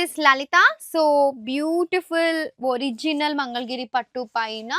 Is Lalitha. So, beautiful original Mangalagiri పట్టు పైన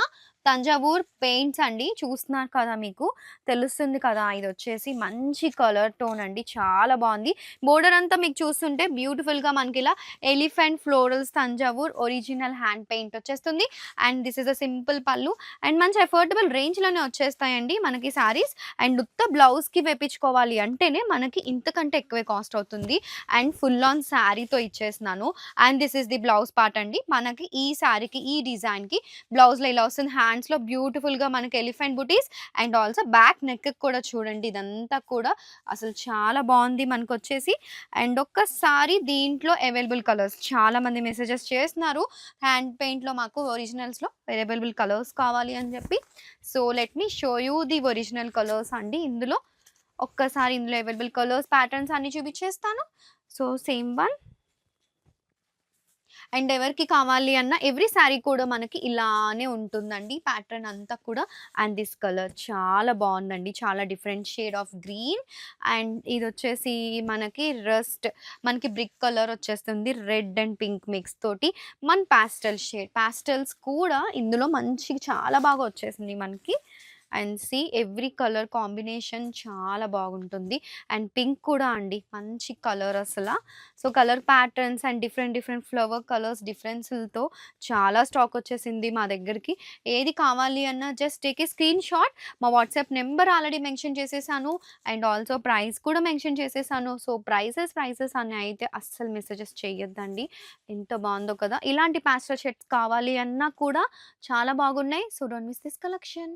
Thanjavur paints అండి. చూస్తున్నారు కదా, మీకు తెలుస్తుంది కదా. ఇదొచ్చేసి మంచి కలర్ టోన్ అండి. చాలా బావుంది. బోర్డర్ అంతా మీకు చూస్తుంటే బ్యూటిఫుల్‌గా మనకిలా elephant florals Thanjavur original hand paint వచ్చేస్తుంది. And this is a simple pallu. అండ్ మంచి అఫోర్డబుల్ రేంజ్‌లోనే వచ్చేస్తాయండి మనకి సారీస్. అండ్ ఉత్త బ్లౌజ్‌కి వేపించుకోవాలి అంటేనే మనకి ఇంతకంటే ఎక్కువే కాస్ట్ అవుతుంది. అండ్ ఫుల్ ఆన్ శారీతో ఇచ్చేస్తున్నాను. And this is the blouse part అండి. మనకి ఈ శారీకి, ఈ డిజైన్‌కి బ్లౌజ్‌లో ఇలా వస్తుంది. హ్యాండ్స్‌లో బ్యూటిఫుల్‌గా మనకి elephant buttis and also back నెక్‌కి కూడా చూడండి. ఇదంతా కూడా అసలు చాలా బావుంది మనకొచ్చేసి. అండ్ ఒక్కసారి దీంట్లో అవైలబుల్ కలర్స్ చాలా మంది మెసేజెస్ చేస్తున్నారు. హ్యాండ్ పెయింట్‌లో మాకు ఒరిజినల్స్‌లో అవైలబుల్ కలర్స్ కావాలి అని చెప్పి. So, let me show you the original colours అండి ఇందులో. ఒక్కసారి ఇందులో అవైలబుల్ కలర్స్, ప్యాటర్న్స్ అన్నీ చూపిచ్చేస్తాను. So, same one. అండ్ ఎవరికి కావాలి అన్న ఎవ్రీ శారీ కూడా మనకి ఇలానే ఉంటుందండి ప్యాటర్న్ అంతా కూడా. అండ్ దిస్ కలర్ చాలా బాగుందండి. చాలా different shade of green. And ఇదొచ్చేసి మనకి రస్ట్, మనకి బ్రిక్ కలర్ వచ్చేస్తుంది. రెడ్ అండ్ పింక్ మిక్స్ తోటి మన పాస్టల్ షేడ్. పాస్టల్స్ కూడా ఇందులో మంచి చాలా బాగా వచ్చేసింది మనకి. And see every colour combination చాలా బాగుంటుంది. అండ్ పింక్ కూడా అండి మంచి కలర్ అసల. So, colour patterns and different different flower colours డిఫరెన్స్‌లతో చాలా స్టాక్ వచ్చేసింది మా దగ్గరికి. ఏది కావాలి అన్నా just take a screenshot. మా వాట్సాప్ నెంబర్ ఆల్రెడీ మెన్షన్ చేసేసాను. అండ్ ఆల్సో ప్రైస్ కూడా మెన్షన్ చేసేసాను. సో, ప్రైసెస్ అని అయితే అస్సలు మెసేజెస్ చెయ్యొద్దండి. ఎంత బావుందో కదా! ఇలాంటి పాస్టల్ షేడ్స్ కావాలి అన్నా కూడా చాలా బాగున్నాయి. So, don't miss this collection.